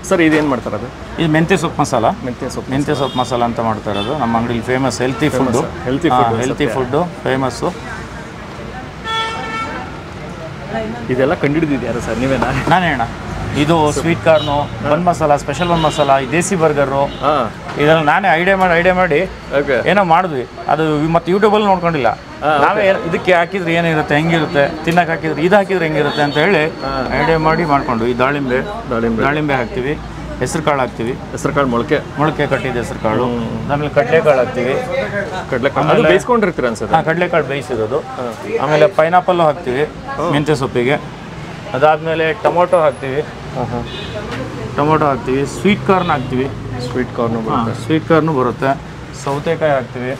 Sir ಇದೇನು ಮಾಡ್ತಾರೆ ಅದು? ಇದು ಮೆಂತ್ಯ ಸೊಪ್ಪು ಮಸಾಲ. ಮೆಂತ್ಯ ಸೊಪ್ಪು ಮಸಾಲ ಅಂತ ಮಾಡ್ತಾ ಇರೋದು. ನಮ್ಮ ಅಂಗಡಿಲಿ ಫೇಮಸ್ ಹೆಲ್ತಿ ಫುಡ್ಡು ಫೇಮಸ್ಸು. ಇದೆಲ್ಲ ಕಂಡುಹಿಡಿದಿದ್ಯಾರು ಸರ್ ನೀವೇನಾ? ನಾನೇ ಅಣ್ಣ. ಇದು ಸ್ವೀಟ್ ಕಾರ್ನು, ಬನ್ ಮಸಾಲ, ಸ್ಪೆಷಲ್ ಬನ್ ಮಸಾಲ, ದೇಸಿ ಬರ್ಗರು, ಇದೆಲ್ಲ ನಾನೇ ಐಡಿಯಾ ಮಾಡಿ ಏನೋ ಮಾಡಿದ್ವಿ. ಅದು ಮತ್ತೆ ಯೂಟ್ಯೂಬಲ್ಲಿ ನೋಡ್ಕೊಂಡಿಲ್ಲ. ನಾವೇ ಇದಕ್ಕೆ ಹಾಕಿದ್ರೆ ಏನಿರುತ್ತೆ, ಹೆಂಗಿರುತ್ತೆ, ತಿನ್ನಕ್ಕೆ ಹಾಕಿದ್ರೆ ಇದು ಹಾಕಿದ್ರೆ ಹೆಂಗಿರುತ್ತೆ ಅಂತ ಹೇಳಿ ಐಡಿಯಾ ಮಾಡಿ ಮಾಡ್ಕೊಂಡು. ಈ ದಾಳಿಂಬೆ ಹಾಕ್ತೀವಿ, ಹೆಸರು ಕಾಳು ಹಾಕ್ತೀವಿ. ಹೆಸರು ಕಾಳು ಮೊಳಕೆ ಕಟ್ಟಿದ ಹೆಸರು ಕಾಳು. ಆಮೇಲೆ ಕಡಲೆಕಾಳು ಹಾಕ್ತೀವಿ. ಕಡಲೆಕಾಳು ಬೇಯಿಸ್ಕೊಂಡಿರ್ತೀರ ಅನ್ಸುತ್ತೆ. ಕಡಲೆಕಾಳು ಬೇಯಿಸಿರೋದು. ಆಮೇಲೆ ಪೈನಾಪಲ್ಲು ಹಾಕ್ತೀವಿ ಮೆಂತ್ಯ ಸೊಪ್ಪಿಗೆ. ಅದಾದಮೇಲೆ ಟೊಮೊಟೊ ಹಾಕ್ತೀವಿ. ಸ್ವೀಟ್ ಕಾರ್ನ್ ಹಾಕ್ತೀವಿ. ಸ್ವೀಟ್ ಕಾರ್ನು ಬರುತ್ತೆ. ಸೌತೆಕಾಯಿ ಹಾಕ್ತೀವಿ.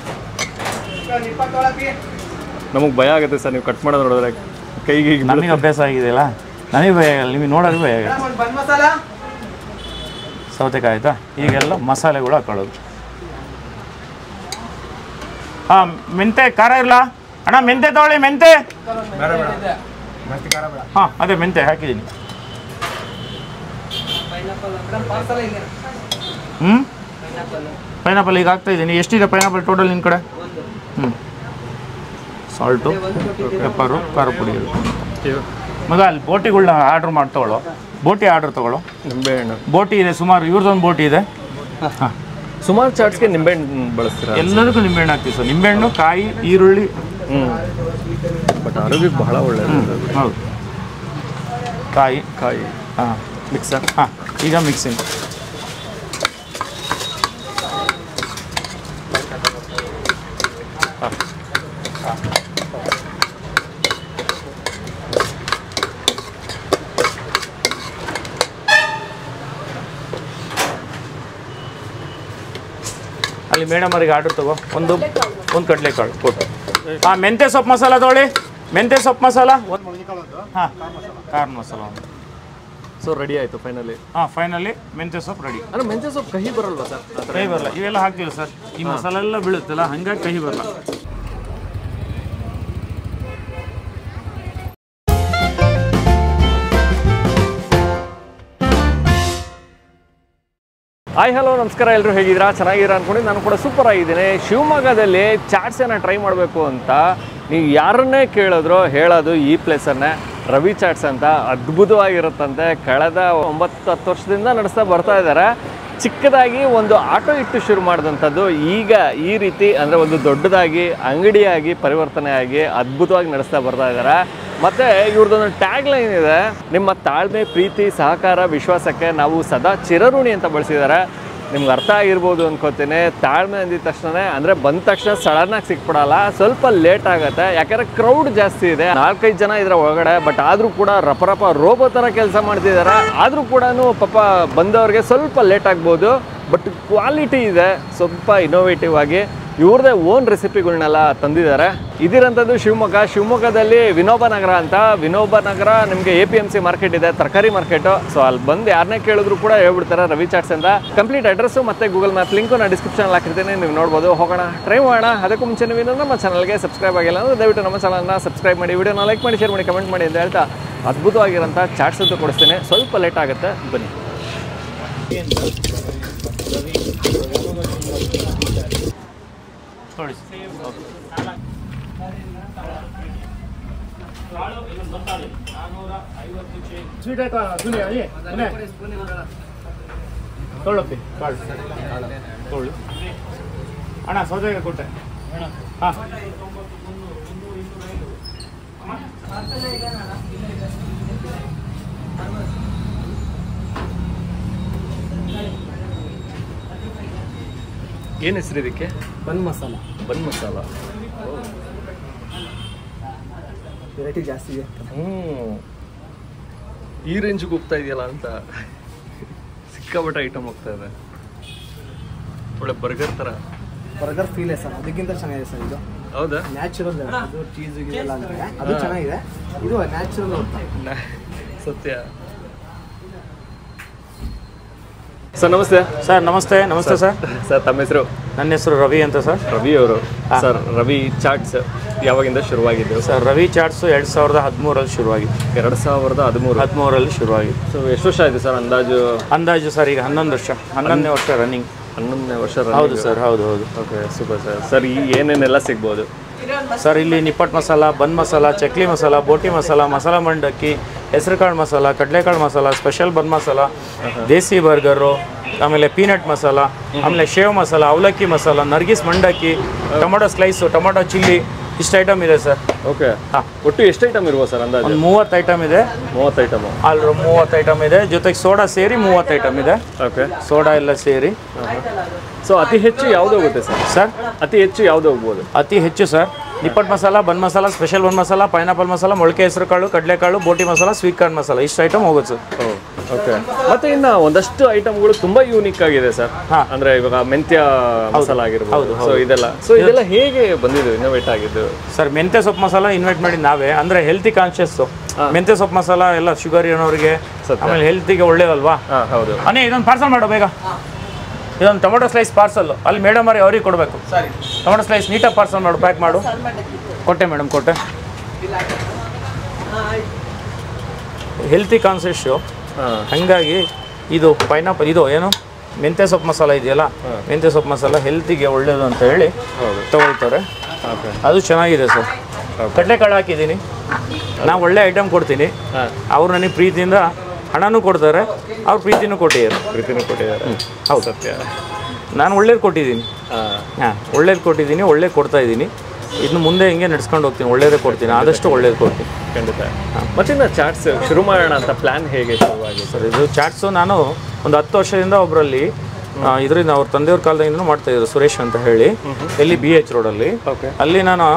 ನಮಗೆ ಭಯ ಆಗುತ್ತೆ ಸರ್ ನೀವು ಕಟ್ ಮಾಡೋದು ನೋಡಿದ್ರೆ. ಕೈಗೆ ನನಗೆ ಅಭ್ಯಾಸ ಆಗಿದೆಯಲ್ಲ, ನನಗೆ ಭಯ ಆಗಲ್ಲ, ನಿಮಗೆ ನೋಡೋದು ಭಯ ಆಗಲ್ಲ. ಸೌತೆಕಾಯಿ ಆಯಿತಾ? ಈಗೆಲ್ಲ ಮಸಾಲೆಗಳು ಹಾಕೊಳ್ಳೋದು. ಹಾಂ, ಮೆಂತೆ ಖಾರ ಇರಲ್ಲ ಅಣ್ಣ? ಮೆಂತೆ ತಗೊಳ್ಳಿ. ಮೆಂತೆ ಹಾಂ, ಅದೇ ಮೆಂತೆ ಹಾಕಿದ್ದೀನಿ. ಪೈನಾಪಲ್ ಈಗ ಹಾಕ್ತಾ ಇದ್ದೀನಿ. ಎಷ್ಟಿದೆ ಪೈನಾಪಲ್ ಟೋಟಲ್ ನಿನ್ನ ಕಡೆ? ಸಾಲ್ಟು, ಪೆಪ್ಪರು, ಖಾರ ಪುಡಿ. ಮಗ ಅಲ್ಲಿ ಬೋಟಿಗಳನ್ನ ಆರ್ಡ್ರ್ ಮಾಡಿ ತೊಗೊಳ್ಳೋ. ಬೋಟಿ ಆರ್ಡ್ರ್ ತೊಗೊಳ್ಳೋ. ನಿಂಬೆಹಣ್ಣು ಬೋಟಿ ಇದೆ ಸುಮಾರು. ಇವ್ರದ್ದೊಂದು ಬೋಟಿ ಇದೆ. ಹಾಂ, ಸುಮಾರು ಚಾಟ್ಸ್ಗೆ ನಿಂಬೆಹಣ್ಣು ಬಳಸ್ತೀರಾ? ಎಲ್ಲದಕ್ಕೂ ನಿಂಬೆಹಣ್ಣು ಹಾಕ್ತೀವಿ ಸರ್. ನಿಂಬೆಹಣ್ಣು, ಕಾಯಿ, ಈರುಳ್ಳಿ. ಬಟ್ ಆರೋಗ್ಯಕ್ಕೆ ಬಹಳ ಒಳ್ಳೆಯದು. ಹೌದು. ಕಾಯಿ ಹಾಂ, ಮಿಕ್ಸರ್. ಹಾಂ, ಈಗ ಮಿಕ್ಸಿಂಗ್. ಅಲ್ಲಿ ಮೇಡಮ್ ಅವ್ರಿಗೆ ಆರ್ಡರ್ ತಗೋ. ಒಂದು ಕಡಲೆಕಾಳು ಕೊಟ್ಟು. ಹಾಂ, ಮೆಂತ್ಯ ಸೊಪ್ಪು ಮಸಾಲ ತೊಗೊಳ್ಳಿ. ಮೆಂತ್ಯ ಸೊಪ್ಪು ಮಸಾಲ ಹಾಂ, ಕಾರ್ನ್ ಮಸಾಲ ಒಂದು. ಸೊ ರೆಡಿ ಆಯಿತು ಫೈನಲಿ. ಹಾಂ, ಫೈನಲಿ ಮೆಂತ್ಯ ಸೊಪ್ಪು ರೆಡಿ. ಅಂದರೆ ಮೆಂತ್ಯ ಸೊಪ್ಪು ಕಹಿ ಬರಲ್ವಾ ಸರ್? ಕಹಿ ಬರಲ್ಲ. ಇವೆಲ್ಲ ಹಾಕ್ತೀವಿ ಸರ್. ಈ ಮಸಾಲ ಎಲ್ಲ ಬೀಳುತ್ತಲ್ಲ, ಹಂಗಾಗಿ ಕಹಿ ಬರಲ್ಲ. ಹಾಯ್ ಹಲೋ ನಮಸ್ಕಾರ, ಎಲ್ಲರೂ ಹೇಗಿದ್ದೀರಾ? ಚೆನ್ನಾಗಿದ್ದೀರಾ ಅಂದ್ಕೊಂಡು ನಾನು ಕೂಡ ಸೂಪರ್ ಆಗಿದ್ದೀನಿ. ಶಿವಮೊಗ್ಗದಲ್ಲಿ ಚಾಟ್ಸನ್ನು ಟ್ರೈ ಮಾಡಬೇಕು ಅಂತ ನೀವು ಯಾರನ್ನೇ ಕೇಳಿದ್ರು ಹೇಳೋದು ಈ ಪ್ಲೇಸನ್ನೇ, ರವಿ ಚಾಟ್ಸ್ ಅಂತ. ಅದ್ಭುತವಾಗಿರುತ್ತಂತೆ. ಕಳೆದ 9-10 ವರ್ಷದಿಂದ ನಡೆಸ್ತಾ ಬರ್ತಾ ಇದ್ದಾರೆ. ಚಿಕ್ಕದಾಗಿ ಒಂದು ಆಟೋ ಇಟ್ಟು ಶುರು ಮಾಡಿದಂಥದ್ದು ಈಗ ಈ ರೀತಿ ಅಂದರೆ ಒಂದು ದೊಡ್ಡದಾಗಿ ಅಂಗಡಿಯಾಗಿ ಪರಿವರ್ತನೆ ಆಗಿ ಅದ್ಭುತವಾಗಿ ನಡೆಸ್ತಾ ಬರ್ತಾ ಇದ್ದಾರೆ. ಮತ್ತು ಇವ್ರದ್ದೊಂದು ಟ್ಯಾಗ್ ಲೈನ್ ಇದೆ, ನಿಮ್ಮ ತಾಳ್ಮೆ, ಪ್ರೀತಿ, ಸಹಕಾರ, ವಿಶ್ವಾಸಕ್ಕೆ ನಾವು ಸದಾ ಚಿರಋಣಿ ಅಂತ ಬಳಸಿದ್ದಾರೆ. ನಿಮ್ಗೆ ಅರ್ಥ ಆಗಿರ್ಬೋದು ಅನ್ಕೋತೀನಿ. ತಾಳ್ಮೆ ಅಂದಿದ ತಕ್ಷಣ ಅಂದರೆ ಬಂದ ತಕ್ಷಣ ಸಡನ್ನಾಗಿ ಸಿಕ್ಬಿಡಲ್ಲ, ಸ್ವಲ್ಪ ಲೇಟ್ ಆಗುತ್ತೆ. ಯಾಕಂದರೆ ಕ್ರೌಡ್ ಜಾಸ್ತಿ ಇದೆ, 4-5 ಜನ ಇದರ ಒಳಗಡೆ. ಬಟ್ ಆದರೂ ಕೂಡ ರಪ ರೋಬೋ ಥರ ಕೆಲಸ ಮಾಡ್ತಿದ್ದಾರೆ. ಆದರೂ ಕೂಡ ಪಾಪ ಬಂದವ್ರಿಗೆ ಸ್ವಲ್ಪ ಲೇಟ್ ಆಗ್ಬೋದು. ಬಟ್ ಕ್ವಾಲಿಟಿ ಇದೆ, ಸ್ವಲ್ಪ ಇನೋವೇಟಿವ್ ಆಗಿ ಇವ್ರದೇ ಓನ್ ರೆಸಿಪಿಗಳನ್ನೆಲ್ಲ ತಂದಿದ್ದಾರೆ. ಇದಿರಂಥದ್ದು ಶಿವಮೊಗ್ಗದಲ್ಲಿ ವಿನೋಬ ನಗರ ಅಂತ. ವಿನೋಬ ನಗರ ನಿಮಗೆ APMC ಮಾರ್ಕೆಟ್ ಇದೆ, ತರಕಾರಿ ಮಾರ್ಕೆಟು. ಸೊ ಅಲ್ಲಿ ಬಂದು ಯಾರನ್ನೇ ಕೇಳಿದ್ರು ಕೂಡ ಹೇಳ್ಬಿಡ್ತಾರೆ ರವಿ ಚಾಟ್ಸ್ ಅಂತ. ಕಂಪ್ಲೀಟ್ ಅಡ್ರೆಸ್ಸು ಮತ್ತು ಗೂಗಲ್ ಮ್ಯಾಪ್ ಲಿಂಕು ನಾನು ಡಿಸ್ಕ್ರಿಪ್ಷನಲ್ಲಿ ಹಾಕಿರ್ತೀನಿ, ನೀವು ನೋಡ್ಬೋದು. ಹೋಗೋಣ, ಟ್ರೈ ಮಾಡೋಣ. ಅದಕ್ಕೂ ಮುಂಚೆ ನೀವು ನಮ್ಮ ಚಾನಲ್ಗೆ ಸಬ್ಸ್ಕ್ರೈಬ್ ಆಗಿಲ್ಲ ಅಂದರೆ ದಯವಿಟ್ಟು ನಮ್ಮ ಚಾನಲ್ನ ಸಬ್ಸ್ಕ್ರೈಬ್ ಮಾಡಿ, ವಿಡಿಯೋನ ಲೈಕ್ ಮಾಡಿ, ಶೇರ್ ಮಾಡಿ, ಕಮೆಂಟ್ ಮಾಡಿ ಅಂತ ಹೇಳ್ತಾ ಅದ್ಭುತವಾಗಿರೋಂಥ ಚಾಟ್ಸ್ ಅಂತೂ ಕೊಡಿಸ್ತೀನಿ. ಸ್ವಲ್ಪ ಲೇಟ್ ಆಗುತ್ತೆ, ಬನ್ನಿ. ಸ್ವೀಟ್ ಆಯ್ತಾ? ತೊಗೊಳಪ್ಪಿ ಕಾಳು ತೊಗೊಳ್ಳಿ ಅಣ್ಣ. ಸೌತೆಕಾಯಿ ಕೊಟ್ಟೆ. ಹಾಂ, ಏನು ಹೆಸರು ಇದಕ್ಕೆ? ಬನ್ ಮಸಾಲ. ವೆರೈಟಿ ಜಾಸ್ತಿ ಇದೆ. ಈ ರೇಂಜಿಗೆ ಹೋಗ್ತಾ ಇದೆಯಲ್ಲ ಅಂತ ಸಿಕ್ಕಾಪಟ್ಟೆ ಐಟಮ್ ಹೋಗ್ತಾ ಇದೆ. ಒಳ್ಳೆ ಬರ್ಗರ್ ಥರ ಬರ್ಗರ್ ಫೀಲ್ ಸರ್. ಅದಕ್ಕಿಂತ ಚೆನ್ನಾಗಿದೆ ಸರ್ ಇದು. ಹೌದಾ? ನ್ಯಾಚುರಲ್. ಅದು ಚೀಸ್ ಎಲ್ಲ ಅಂದರೆ ಅದು ಚೆನ್ನಾಗಿದೆ. ಇದು ನ್ಯಾಚುರಲ್ ಸತ್ಯ. ಸರ್ ನಮಸ್ತೆ. ಸರ್ ನಮಸ್ತೆ. ನಮಸ್ತೆ ಸರ್. ಸರ್ ತಮ್ಮ ಹೆಸರು? ನನ್ನ ಹೆಸರು ರವಿ ಅಂತ ಸರ್. ರವಿ ಅವರು. ಸರ್ ರವಿ ಚಾಟ್ಸ್ ಯಾವಾಗಿಂದ ಶುರುವಾಗಿದ್ದು? ಸರ್ ರವಿ ಚಾಟ್ಸು 2013 ಶುರುವಾಗಿದ್ದು. 2013 ಶುರುವಾಗಿದ್ದು. ಸೊ ಎಷ್ಟು ವರ್ಷ ಆಯಿತು ಸರ್ ಅಂದಾಜು ಸರ್ ಈಗ 11 ವರ್ಷ, 11ನೇ ವರ್ಷ ರನ್ನಿಂಗ್. 11ನೇ ವರ್ಷ. ಹೌದು ಸರ್, ಹೌದು. Okay, super sir. ಸರ್ ಏನೇನೆಲ್ಲ ಸಿಗ್ಬೋದು ಸರ್? ಇಲ್ಲಿ ನಿಪ್ಪಟ್ಟು ಮಸಾಲ, ಬನ್ ಮಸಾಲ, ಚಕ್ಲಿ ಮಸಾಲ, ಬೋಟಿ ಮಸಾಲ, ಮಸಾಲ ಮಂಡಕ್ಕಿ, ಹೆಸರುಕಾಳು ಮಸಾಲ, ಕಡಲೆಕಾಳು ಮಸಾಲ, ಸ್ಪೆಷಲ್ ಬನ್ ಮಸಾಲ, ದೇಸಿ ಬರ್ಗರು, ಆಮೇಲೆ ಪೀನಟ್ ಮಸಾಲ, ಆಮೇಲೆ ಶೇವ್ ಮಸಾಲ, ಅವಲಕ್ಕಿ ಮಸಾಲ, ನರ್ಗಿಸ್ ಮಂಡಕ್ಕಿ, ಟೊಮೊಟೊ ಸ್ಲೈಸು, ಟೊಮೊಟೊ ಚಿಲ್ಲಿ, ಇಷ್ಟು ಐಟಮ್ ಇದೆ ಸರ್. ಓಕೆ. ಹಾಂ, ಒಟ್ಟು ಎಷ್ಟು ಐಟಮ್ ಇರ್ಬೋದು ಸರ್ ಅಂದಾಜು? 30 ಐಟಮ್ ಇದೆ. 30 ಐಟಮು? ಅಲ್ಲಿ 30 ಐಟಮ್ ಇದೆ, ಜೊತೆಗೆ ಸೋಡಾ ಸೇರಿ 30 ಐಟಮ್ ಇದೆ. ಓಕೆ, ಸೋಡಾ ಎಲ್ಲ ಸೇರಿ. ಸೊ ಅತಿ ಹೆಚ್ಚು ಯಾವುದು ಹೋಗುತ್ತೆ ಸರ್? ಸರ್ ಅತಿ ಹೆಚ್ಚು ಯಾವುದು ಹೋಗ್ಬೋದು? ಅತಿ ಹೆಚ್ಚು ಸರ್ ನಿಪ್ಪಟ್ಟು ಮಸಾಲ, ಬನ್ ಮಸಾಲ, ಸ್ಪೆಷಲ್ ಬನ್ ಮಸಾಲ, ಪೈನಾಪಲ್ ಮಸಾಲ, ಮೊಳಕೆ ಹೆಸರು ಕಾಳು, ಕಡಲೆಕಾಳು, ಬೋಟಿ ಮಸಾಲ, ಸ್ವೀಟ್ ಕಾರ್ನ್ ಮಸಾಲ, ಇಷ್ಟು ಐಟಮ್ ಹೋಗುತ್ತೆ ಸರ್. ಓಕೆ. ಮತ್ತೆ ಇನ್ನು ಒಂದಷ್ಟು ಐಟಮ್ಗಳು ತುಂಬಾ ಯೂನಿಕ್ ಆಗಿದೆ ಸರ್. ಅಂದ್ರೆ ಇವಾಗ ಮೆಂತ್ಯ ಮಸಾಲ ಆಗಿರ್ಬೋದು. ಸೊ ಇದೆಲ್ಲ ಹೇಗೆ ಬಂದಿದ್ದು, ಇನ್ನೋವೇಟ್ ಆಗಿದ್ದು? ಸರ್ ಮೆಂತ್ಯ ಸೊಪ್ಪು ಮಸಾಲ ಇನ್ವೈಟ್ ಮಾಡಿ ನಾವೇ, ಅಂದ್ರೆ ಹೆಲ್ತಿ ಕಾನ್ಶಿಯಸ್. ಮೆಂತ್ಯ ಸೊಪ್ಪು ಮಸಾಲ ಎಲ್ಲ ಶುಗರ್ ಏನೋರಿಗೆ, ಆಮೇಲೆ ಹೆಲ್ತಿಗೆ ಒಳ್ಳೇದಲ್ವಾ? ಹೌದು. ಇದೊಂದು ಪಾರ್ಸಲ್ ಮಾಡೋ ಬೇಗ. ಇದೊಂದು ಟೊಮೊಟೊ ಸ್ಲೈಸ್ ಪಾರ್ಸಲ್ ಅಲ್ಲಿ ಮೇಡಮ್ ಅವ್ರಿಗೆ ಕೊಡಬೇಕು. ಟೊಮೊಟೊ ಸ್ಲೈಸ್ ನೀಟಾಗಿ ಪಾರ್ಸಲ್ ಮಾಡು, ಪ್ಯಾಕ್ ಮಾಡು. ಕೊಟ್ಟೆ ಮೇಡಮ್, ಕೊಟ್ಟೆ. ಹೆಲ್ತಿ ಕಾನ್ಶಿಯಸ್ಸು, ಹಾಗಾಗಿ ಇದು ಪೈನಾಪಲ್, ಇದು ಏನು ಮೆಂತ್ಯ ಸೊಪ್ಪು ಮಸಾಲ ಇದೆಯಲ್ಲ, ಮೆಂತ್ಯ ಸೊಪ್ಪು ಮಸಾಲ ಹೆಲ್ತಿಗೆ ಒಳ್ಳೇದು ಅಂತ ಹೇಳಿ ತಗೊಳ್ತಾರೆ. ಅದು ಚೆನ್ನಾಗಿದೆ ಸರ್. ಕಡಲೆಕಾಳು ಹಾಕಿದ್ದೀನಿ. ನಾವು ಒಳ್ಳೆ ಐಟಮ್ ಕೊಡ್ತೀನಿ, ಅವ್ರು ನನಗೆ ಪ್ರೀತಿಯಿಂದ ಹಣನೂ ಕೊಡ್ತಾರೆ, ಅವ್ರ ಪ್ರೀತಿನೂ ಕೊಟ್ಟಿದ್ದಾರೆ. ಹೌದು ಸತ್ಯ. ನಾನು ಒಳ್ಳೇದು ಕೊಟ್ಟಿದ್ದೀನಿ. ಒಳ್ಳೇದು ಕೊಟ್ಟಿದ್ದೀನಿ, ಒಳ್ಳೇದು ಕೊಡ್ತಾ ಇದ್ದೀನಿ. ಇನ್ನು ಮುಂದೆ ಹಿಂಗೆ ನಡ್ಸ್ಕೊಂಡು ಹೋಗ್ತೀನಿ, ಒಳ್ಳೇದೇ ಕೊಡ್ತೀನಿ, ಆದಷ್ಟು ಒಳ್ಳೇದು ಕೊಡ್ತೀನಿ. ಖಂಡಿತ. ಮತ್ತಿನ್ನು ಚಾಟ್ಸ್ ಶುರು ಮಾಡೋಣ ಅಂತ ಪ್ಲ್ಯಾನ್ ಹೇಗೆ ಶುರುವಾಗಿದೆ ಸರ್? ಇದು ಚಾಟ್ಸು ನಾನು ಒಂದು 10 ವರ್ಷದಿಂದ ಒಬ್ಬರಲ್ಲಿ ಇದರಿಂದ ಅವ್ರ ತಂದೆಯವ್ರ ಕಾಲದಿಂದನೂ ಮಾಡ್ತಾಯಿದ್ರು, ಸುರೇಶ್ ಅಂತ ಹೇಳಿ, ಎಲ್ಲಿ BH ರೋಡಲ್ಲಿ. ಅಲ್ಲಿ ನಾನು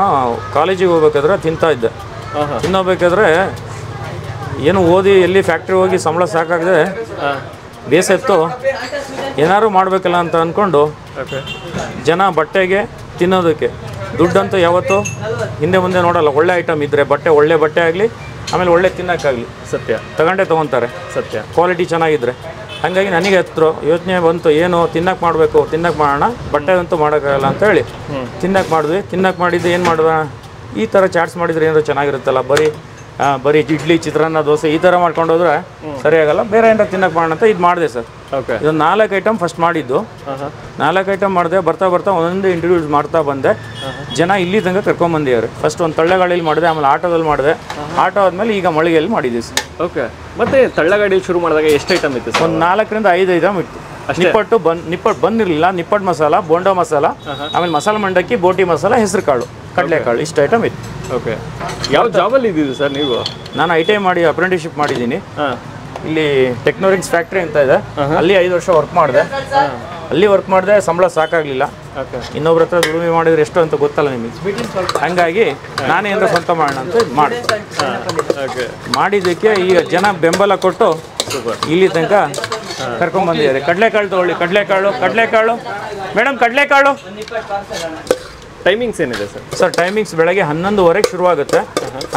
ಕಾಲೇಜಿಗೆ ಹೋಗ್ಬೇಕಾದ್ರೆ ತಿಂತಾ ಇದ್ದೆ. ತಿನ್ನೋಬೇಕಾದ್ರೆ ಏನು ಓದಿ ಎಲ್ಲಿ ಫ್ಯಾಕ್ಟ್ರಿ ಹೋಗಿ ಸಂಬಳ ಸಾಕಾಗದೆ ಬೇಸತ್ತು, ಏನಾದ್ರು ಮಾಡಬೇಕಲ್ಲ ಅಂತ ಅಂದ್ಕೊಂಡು ಜನ ಬಟ್ಟೆಗೆ ತಿನ್ನೋದಕ್ಕೆ ದುಡ್ಡಂತೂ ಯಾವತ್ತೂ ಹಿಂದೆ ಮುಂದೆ ನೋಡಲ್ಲ. ಒಳ್ಳೆ ಐಟಮ್ ಇದ್ದರೆ ಒಳ್ಳೆ ಬಟ್ಟೆ ಆಗಲಿ, ಆಮೇಲೆ ಒಳ್ಳೆ ತಿನ್ನೋಕ್ಕಾಗಲಿ ಸತ್ಯ ತೊಗೊತಾರೆ. ಸತ್ಯ ಕ್ವಾಲಿಟಿ ಚೆನ್ನಾಗಿದ್ದರೆ. ಹಾಗಾಗಿ ನನಗೆ ಯೋಚನೆ ಬಂತು, ಏನು ತಿನ್ನಕ್ಕೆ ಮಾಡಬೇಕು, ತಿನ್ನಕ್ಕೆ ಮಾಡೋಣ, ಬಟ್ಟೆ ಅಂತೂ ಮಾಡೋಕ್ಕಾಗಲ್ಲ ಅಂತ ಹೇಳಿ ತಿನ್ನಕ್ಕೆ ಮಾಡಿದ್ದು ಏನು ಮಾಡೋಣ, ಈ ಥರ ಚಾಟ್ಸ್ ಮಾಡಿದರೆ ಏನಾದ್ರು ಚೆನ್ನಾಗಿರುತ್ತಲ್ಲ, ಬರೀ ಇಡ್ಲಿ, ಚಿತ್ರಾನ್ನ, ದೋಸೆ ಈ ಥರ ಮಾಡ್ಕೊಂಡು ಹೋದ್ರೆ ಸರಿಯಾಗಲ್ಲ, ಬೇರೆ ಏನಾರು ತಿನ್ನಕ್ಕೆ ಮಾಡೋಣ ಅಂತ ಇದು ಮಾಡಿದೆ ಸರ್. ಓಕೆ. ಇದೊಂದು 4 ಐಟಮ್ ಫಸ್ಟ್ ಮಾಡಿದ್ದು. 4 ಐಟಮ್ ಮಾಡಿದೆ. ಬರ್ತಾ ಒಂದೊಂದು ಇಂಟ್ರೊಡ್ಯೂಸ್ ಮಾಡ್ತಾ ಬಂದೆ. ಜನ ಇಲ್ಲಿ ತನಕ ಕರ್ಕೊಂಬಂದಿದ್ದಾರೆ. ಫಸ್ಟ್ ಒಂದು ತಳ್ಳೆಗಾಡಿಯಲ್ಲಿ ಮಾಡಿದೆ, ಆಮೇಲೆ ಆಟೋದಲ್ಲಿ ಮಾಡಿದೆ. ಆಟೋ ಆದಮೇಲೆ ಈಗ ಮಳಿಗೆಯಲ್ಲಿ ಮಾಡಿದ್ದೀವಿ ಸರ್. ಓಕೆ. ಮತ್ತೆ ತಳ್ಳೆಗಾಡಿಯಲ್ಲಿ ಶುರು ಮಾಡಿದಾಗ ಎಷ್ಟು ಐಟಮ್ ಇತ್ತು ಸರ್? ಒಂದು 4ರಿಂದ 5 ಐಟಮ್ ಇತ್ತು. ನಿಪ್ಪಟ್ಟು ಬಂದಿರಲಿಲ್ಲ, ನಿಪ್ಪಟ್ಟು ಮಸಾಲ, ಬೋಂಡಾ ಮಸಾಲ, ಆಮೇಲೆ ಮಸಾಲ ಮಂಡಕ್ಕಿ, ಬೋಟಿ ಮಸಾಲ, ಹೆಸರು ಕಾಳು, ಕಡಲೆಕಾಳು, ಇಷ್ಟು ಐಟಮ್ ಇತ್ತು. ಓಕೆ. ಯಾವ ಜಾಬಲ್ಲಿ ಇದ್ದಿದ್ದು ಸರ್ ನೀವು? ನಾನು ITI ಮಾಡಿ ಅಪ್ರೆಂಟಿಸ್ಶಿಪ್ ಮಾಡಿದ್ದೀನಿ. ಇಲ್ಲಿ ಟೆಕ್ನೋರಿಕ್ಸ್ ಫ್ಯಾಕ್ಟ್ರಿ ಅಂತ ಇದೆ, ಅಲ್ಲಿ 5 ವರ್ಷ ವರ್ಕ್ ಮಾಡಿದೆ. ಸಂಬಳ ಸಾಕಾಗಲಿಲ್ಲ. ಇನ್ನೊಬ್ರ ಹತ್ರ ದುಡಿಮೆ ಮಾಡಿದ್ರೆ ಎಷ್ಟು ಅಂತ ಗೊತ್ತಲ್ಲ ನಿಮಗೆ. ಹಾಗಾಗಿ ನಾನೇ ಏನಾರ ಸ್ವಂತ ಮಾಡೋಣ ಅಂತ ಮಾಡಿದ್ದಕ್ಕೆ ಈಗ ಜನ ಬೆಂಬಲ ಕೊಟ್ಟು ಇಲ್ಲಿ ತನಕ ಕರ್ಕೊಂಡ್ಬಂದಿದ್ದಾರೆ. ಕಡಲೆಕಾಳು ತಗೊಳ್ಳಿ, ಕಡಲೆಕಾಳು ಮೇಡಮ್, ಕಡಲೆಕಾಳು. ಟೈಮಿಂಗ್ಸ್ ಏನಿದೆ ಸರ್? ಸರ್ ಟೈಮಿಂಗ್ಸ್ ಬೆಳಗ್ಗೆ 11:30 ಶುರುವಾಗುತ್ತೆ.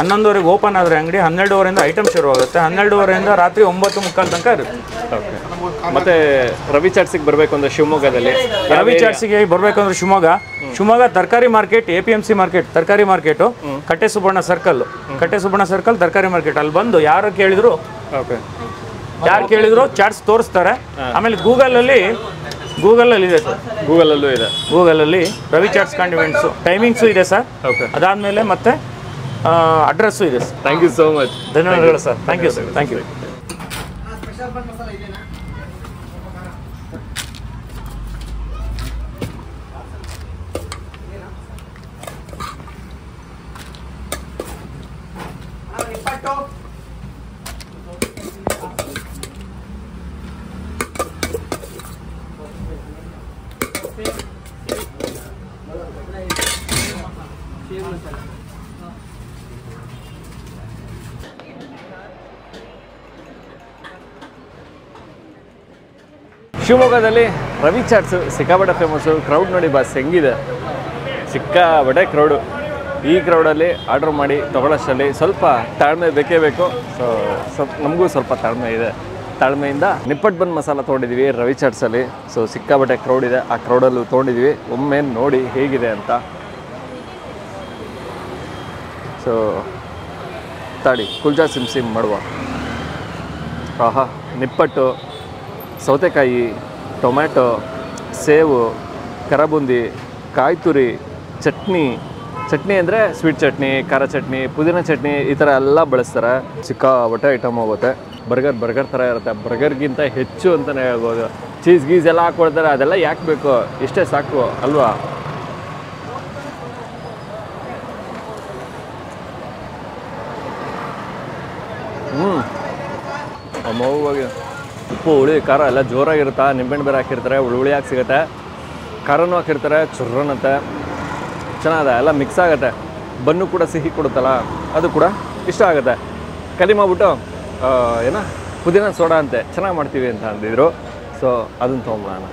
11:30 ಓಪನ್ ಆದರೆ ಅಂಗಡಿ, 12:30 ಐಟಮ್ ಶುರುವಾಗುತ್ತೆ. 12:30 ರಾತ್ರಿ 9:45 ತನಕ ಇರುತ್ತೆ. ಓಕೆ. ಮತ್ತು ರವಿ ಚಾಟ್ಸಿಗೆ ಬರಬೇಕು ಅಂದರೆ ಶಿವಮೊಗ್ಗದಲ್ಲಿ, ರವಿ ಚಾಟ್ಸಿಗೆ ಬರಬೇಕಂದ್ರೆ ಶಿವಮೊಗ್ಗ ತರಕಾರಿ ಮಾರ್ಕೆಟ್, APMC ಮಾರ್ಕೆಟ್, ತರಕಾರಿ ಮಾರ್ಕೆಟು, ಕಟ್ಟೆ ಸುಬ್ಬಣ್ಣ ಸರ್ಕಲ್ ತರಕಾರಿ ಮಾರ್ಕೆಟ್. ಅಲ್ಲಿ ಬಂದು ಯಾರು ಕೇಳಿದ್ರು ಚಾಟ್ಸ್ ತೋರಿಸ್ತಾರೆ. ಆಮೇಲೆ ಗೂಗಲಲ್ಲಿ ಇದೆ ಸರ್. ಗೂಗಲಲ್ಲಿ ರವಿ ಚಾಟ್ಸ್ ಕಾಂಡಿಮೆಂಟ್ಸು ಟೈಮಿಂಗ್ಸು ಇದೆ ಸರ್. ಓಕೆ. ಅದಾದಮೇಲೆ ಮತ್ತೆ ಅಡ್ರೆಸ್ಸು ಇದೆ sir. Thank you so much. ಧನ್ಯವಾದಗಳು sir. Thank you sir. Thank you. ಶಿವಮೊಗ್ಗದಲ್ಲಿ ರವಿ ಚಾಟ್ಸು ಸಿಕ್ಕಾಪಟ್ಟೆ ಫೇಮಸ್ಸು. ಕ್ರೌಡ್ ನೋಡಿ ಬಸ್ ಹೆಂಗಿದೆ, ಸಿಕ್ಕಾಪಟ್ಟೆ ಕ್ರೌಡು. ಈ ಕ್ರೌಡಲ್ಲಿ ಆರ್ಡ್ರ್ ಮಾಡಿ ತೊಗೊಳ್ಳೋಷ್ಟರಲ್ಲಿ ಸ್ವಲ್ಪ ತಾಳ್ಮೆ ಬೇಕೇ ಬೇಕು. ಸೊ ನಮಗೂ ಸ್ವಲ್ಪ ತಾಳ್ಮೆ ಇದೆ. ತಾಳ್ಮೆಯಿಂದ ನಿಪ್ಪಟ್ಟು ಬನ್ ಮಸಾಲ ತೊಗೊಂಡಿದ್ದೀವಿ ರವಿ ಚಾಟ್ಸಲ್ಲಿ. ಸೊ ಸಿಕ್ಕಾಬಟ್ಟೆ ಕ್ರೌಡ್ ಇದೆ, ಆ ಕ್ರೌಡಲ್ಲೂ ತೊಗೊಂಡಿದ್ದೀವಿ. ಒಮ್ಮೆ ನೋಡಿ ಹೇಗಿದೆ ಅಂತ. ಸೊ ತಾಡಿ ಕುಲ್ಜಾ ಸಿಮ್ ಮಾಡುವ. ಆಹಾ, ನಿಪ್ಪಟ್ಟು, ಸೌತೆಕಾಯಿ, ಟೊಮ್ಯಾಟೊ, ಸೇವು, ಖರಬುಂದಿ, ಕಾಯಿ ತುರಿ, ಚಟ್ನಿ ಅಂದರೆ ಸ್ವೀಟ್ ಚಟ್ನಿ, ಖಾರ ಚಟ್ನಿ, ಪುದೀನ ಚಟ್ನಿ, ಈ ಥರ ಎಲ್ಲ ಬಳಸ್ತಾರೆ. ಸಿಕ್ಕಾಬಟ್ಟೆ ಐಟಮ್ ಹೋಗುತ್ತೆ. ಬರ್ಗರ್ ಥರ ಇರುತ್ತೆ, ಬರ್ಗರ್ಗಿಂತ ಹೆಚ್ಚು ಅಂತಲೇ ಹೇಳ್ಬೋದು. ಚೀಸ್ ಎಲ್ಲ ಹಾಕ್ಕೊಳ್ತಾರೆ, ಅದೆಲ್ಲ ಯಾಕೆ ಬೇಕು, ಇಷ್ಟೇ ಸಾಕು ಅಲ್ವಾ. ಅಮೋಘವಾಗಿ ಉಪ್ಪು ಹುಳಿ ಖಾರ ಎಲ್ಲ ಜೋರಾಗಿರುತ್ತಾ. ನಿಂಬೆಹಣ್ಣು ಬೇರೆ ಹಾಕಿರ್ತಾರೆ, ಹುಳಿಯಾಗಿ ಸಿಗುತ್ತೆ, ಖಾರನೂ ಹಾಕಿರ್ತಾರೆ, ಚುರ್ರನತ್ತೆ. ಚೆನ್ನಾಗಿದೆ, ಎಲ್ಲ ಮಿಕ್ಸ್ ಆಗುತ್ತೆ. ಬನ್ನು ಕೂಡ ಸಿಹಿ ಕೊಡುತ್ತಲ್ಲ, ಅದು ಕೂಡ ಇಷ್ಟ ಆಗುತ್ತೆ. ಕಲಿ ಮಾಡಿಬಿಟ್ಟು ಪುದೀನ ಸೋಡಾ ಅಂತೆ ಚೆನ್ನಾಗಿ ಮಾಡ್ತೀವಿ ಅಂತ ಅಂದಿದ್ರು. ಸೊ ಅದನ್ನು ತೊಗೊಂಬೋಣ.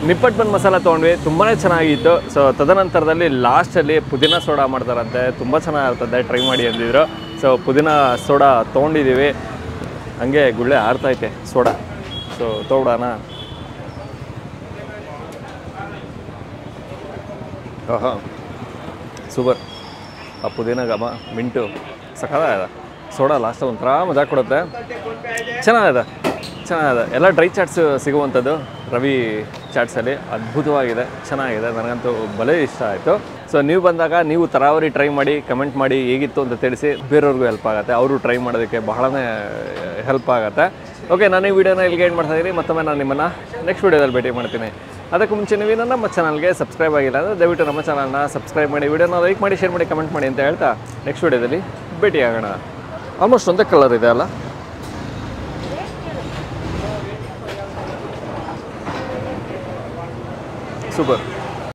ನಿಪ್ಪಟ್ಟು ಬನ್ ಮಸಾಲ ತೊಗೊಂಡ್ವಿ, ತುಂಬಾ ಚೆನ್ನಾಗಿತ್ತು. ಸೊ ತದನಂತರದಲ್ಲಿ ಲಾಸ್ಟಲ್ಲಿ ಪುದೀನ ಸೋಡಾ ಮಾಡ್ತಾರಂತೆ, ತುಂಬ ಚೆನ್ನಾಗಿರ್ತದೆ, ಟ್ರೈ ಮಾಡಿ ಅಂದಿದ್ರು. ಸೊ ಪುದೀನ ಸೋಡಾ ತೊಗೊಂಡಿದ್ದೀವಿ. ಹಂಗೆ ಗುಳ್ಳೆ ಆರ್ತೈತೆ ಸೋಡಾ. ಸೊ ತೊಗೊಡೋಣ. ಆಹಾ, ಸೂಪರ್. ಆ ಪುದೀನ ಘಮ ಮಿಂಟು ಸಖತ್ತಾಗಿದೆ. ಸೋಡಾ ಲಾಸ್ಟಲ್ಲಿ ಒಂಥರ ಮಜಾ ಕೊಡುತ್ತೆ. ಚೆನ್ನಾಗಿದೆ. ಎಲ್ಲ ಡ್ರೈ ಚಾಟ್ಸ್ ಸಿಗುವಂಥದ್ದು ರವಿ ಚಾಟ್ಸಲ್ಲಿ. ಅದ್ಭುತವಾಗಿದೆ, ಚೆನ್ನಾಗಿದೆ, ನನಗಂತೂ ಭಲೇ ಇಷ್ಟ ಆಯಿತು. ಸೊ ನೀವು ಬಂದಾಗ ನೀವು ತರಾವರಿ ಟ್ರೈ ಮಾಡಿ, ಕಮೆಂಟ್ ಮಾಡಿ ಹೇಗಿತ್ತು ಅಂತ ತಿಳಿಸಿ. ಬೇರೆಯವ್ರಿಗೂ ಹೆಲ್ಪ್ ಆಗುತ್ತೆ, ಅವರು ಟ್ರೈ ಮಾಡೋದಕ್ಕೆ ಬಹಳನೇ ಹೆಲ್ಪ್ ಆಗುತ್ತೆ. ಓಕೆ, ನಾನು ಈ ವಿಡಿಯೋನ ಇಲ್ಲಿಗೆ ಎಂಡ್ ಮಾಡ್ತಾ ಇದ್ದೀನಿ. ಮತ್ತೊಮ್ಮೆ ನಾನು ನಿಮ್ಮನ್ನು ನೆಕ್ಸ್ಟ್ ವಿಡಿಯೋದಲ್ಲಿ ಭೇಟಿ ಮಾಡ್ತೀನಿ. ಅದಕ್ಕೂ ಮುಂಚೆ ನೀವು ನಮ್ಮ ಚಾನಲ್ಗೆ ಸಬ್ಸ್ಕ್ರೈಬ್ ಆಗಿಲ್ಲ ಅಂದರೆ ದಯವಿಟ್ಟು ನಮ್ಮ ಚಾನಲ್ನ ಸಬ್ಸ್ಕ್ರೈಬ್ ಮಾಡಿ, ವಿಡಿಯೋನ ಲೈಕ್ ಮಾಡಿ, ಶೇರ್ ಮಾಡಿ, ಕಮೆಂಟ್ ಮಾಡಿ ಅಂತ ಹೇಳ್ತಾ ನೆಕ್ಸ್ಟ್ ವಿಡಿಯೋದಲ್ಲಿ ಭೇಟಿ ಆಗೋಣ. ಆಲ್ಮೋಸ್ಟ್ ಒಂದೇ ಕಲರ್ ಇದೆ ಅಲ್ಲ. ಸೂಪರ್.